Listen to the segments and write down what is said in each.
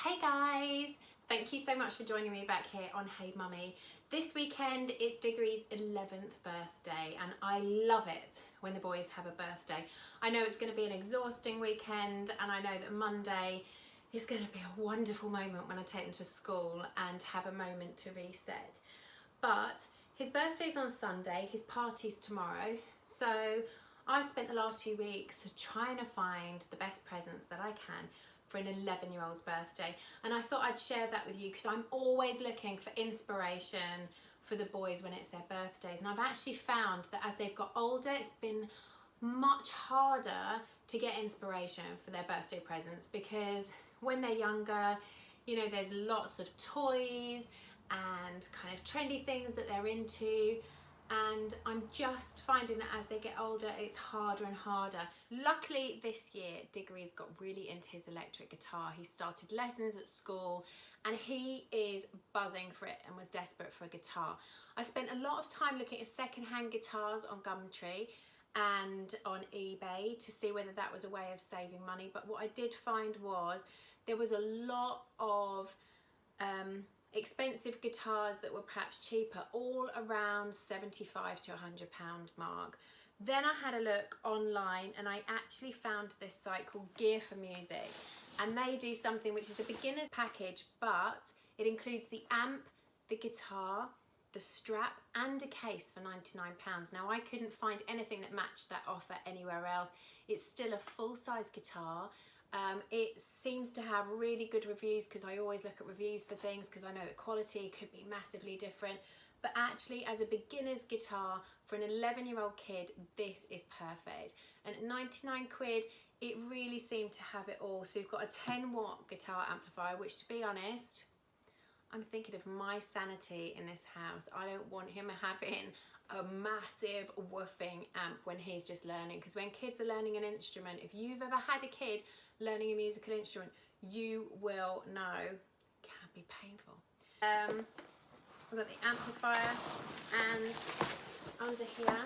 Hey guys, thank you so much for joining me back here on Hey Mummy. This weekend is Diggorys' 11th birthday and I love it when the boys have a birthday. I know it's going to be an exhausting weekend and I know that Monday is going to be a wonderful moment when I take them to school and have a moment to reset. But his birthday's on Sunday, his party's tomorrow, so I've spent the last few weeks trying to find the best presents that I can for an 11-year-old's birthday, and I thought I'd share that with you because I'm always looking for inspiration for the boys when it's their birthdays, and I've actually found that as they've got older it's been much harder to get inspiration for their birthday presents because when they're younger, you know, there's lots of toys and kind of trendy things that they're into, and I'm just finding that as they get older it's harder and harder. Luckily this year Diggorys got really into his electric guitar. He started lessons at school and he is buzzing for it and was desperate for a guitar. I spent a lot of time looking at second-hand guitars on Gumtree and on eBay to see whether that was a way of saving money, but what I did find was there was a lot of expensive guitars that were perhaps cheaper, all around £75 to £100 mark. Then I had a look online and I actually found this site called Gear for Music, and they do something which is a beginner's package, but it includes the amp, the guitar, the strap and a case for £99. Now I couldn't find anything that matched that offer anywhere else. It's still a full-size guitar. It seems to have really good reviews because I always look at reviews for things because I know the quality could be massively different, but actually as a beginner's guitar for an 11-year-old kid this is perfect, and at 99 quid it really seemed to have it all. So we've got a 10-watt guitar amplifier, which to be honest I'm thinking of my sanity in this house. I don't want him having a massive woofing amp when he's just learning, because when kids are learning an instrument, if you've ever had a kid learning a musical instrument, you will know it can be painful. We've got the amplifier, and under here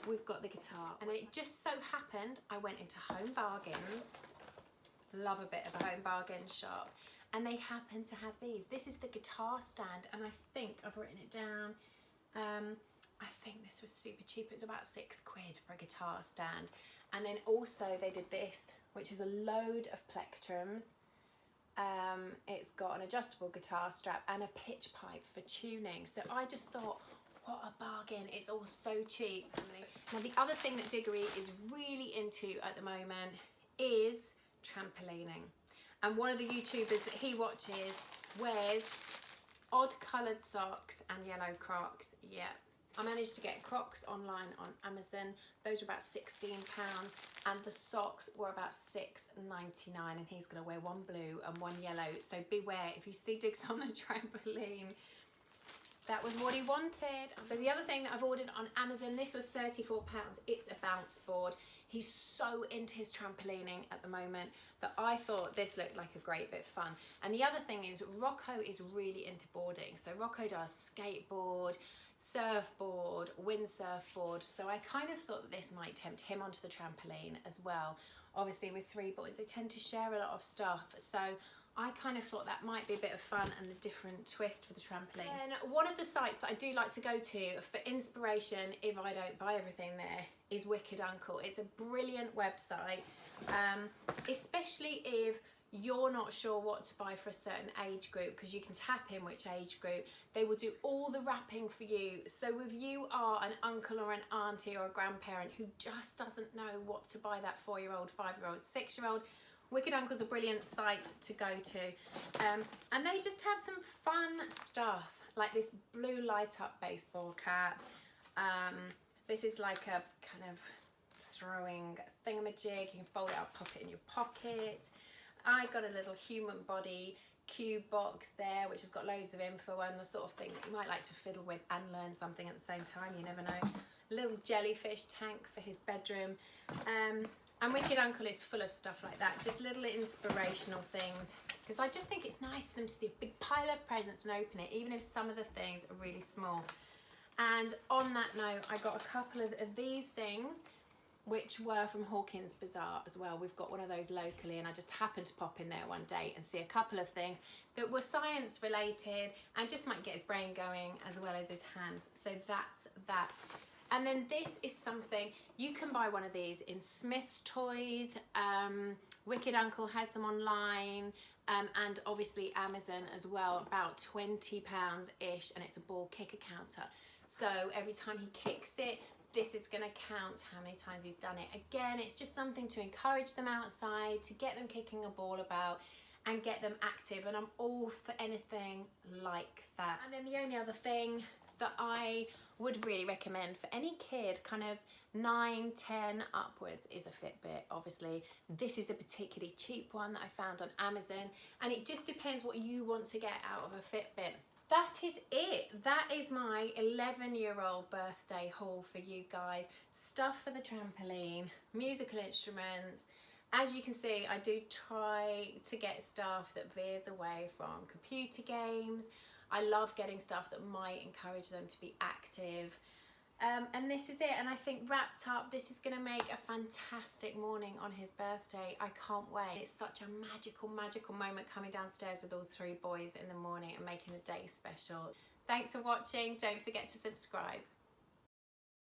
we've got the guitar, and it just so happened I went into Home Bargains, love a bit of a Home Bargains shop, and they happen to have these. This is the guitar stand, and I think I've written it down. I think this was super cheap. It was about £6 for a guitar stand. And then also they did this, which is a load of plectrums. It's got an adjustable guitar strap and a pitch pipe for tuning. So I just thought, what a bargain. It's all so cheap. Now the other thing that Diggorys is really into at the moment is trampolining. And one of the YouTubers that he watches wears odd coloured socks and yellow Crocs. Yeah. I managed to get Crocs online on Amazon. Those were about £16 and the socks were about £6.99, and he's going to wear one blue and one yellow. So beware, if you see Diggs on the trampoline, that was what he wanted. So the other thing that I've ordered on Amazon, this was £34. It's a bounce board. He's so into his trampolining at the moment that I thought this looked like a great bit of fun. And the other thing is Rocco is really into boarding. So Rocco does skateboard, surfboard, windsurfboard, so I kind of thought that this might tempt him onto the trampoline as well. Obviously with 3 boys they tend to share a lot of stuff, so I kind of thought that might be a bit of fun and a different twist for the trampoline. And one of the sites that I do like to go to for inspiration, if I don't buy everything there, is Wicked Uncle. It's a brilliant website, especially if you're not sure what to buy for a certain age group, because you can tap in which age group. They will do all the wrapping for you. So if you are an uncle or an auntie or a grandparent who just doesn't know what to buy that 4-year-old, 5-year-old, 6-year-old, Wicked Uncle's a brilliant site to go to. And they just have some fun stuff, like this blue light up baseball cap. This is like a kind of throwing thingamajig. You can fold it up, pop it in your pocket. I got a little human body cube box there, which has got loads of info and the sort of thing that you might like to fiddle with and learn something at the same time, you never know. A little jellyfish tank for his bedroom. And Wicked Uncle is full of stuff like that, just little inspirational things, because I just think it's nice for them to see a big pile of presents and open it, even if some of the things are really small. And on that note, I got a couple of these things. which were from Hawkins Bazaar as well. We've got one of those locally, and I just happened to pop in there one day and see a couple of things that were science related and just might get his brain going as well as his hands. So that's that. And then this is something, you can buy one of these in Smith's Toys, Wicked Uncle has them online, and obviously Amazon as well, about £20-ish, and it's a ball kicker counter. So every time he kicks it, this is going to count how many times he's done it. Again, it's just something to encourage them outside, to get them kicking a ball about and get them active, and I'm all for anything like that. And then the only other thing that I would really recommend for any kid, kind of 9, 10 upwards, is a Fitbit. Obviously, this is a particularly cheap one that I found on Amazon, and it just depends what you want to get out of a Fitbit. That is it. That is my 11-year-old birthday haul for you guys. Stuff for the trampoline, musical instruments. As you can see, I do try to get stuff that veers away from computer games. I love getting stuff that might encourage them to be active. And this is it. And I think wrapped up, this is going to make a fantastic morning on his birthday. I can't wait. It's such a magical, magical moment coming downstairs with all 3 boys in the morning and making the day special. Thanks for watching. Don't forget to subscribe.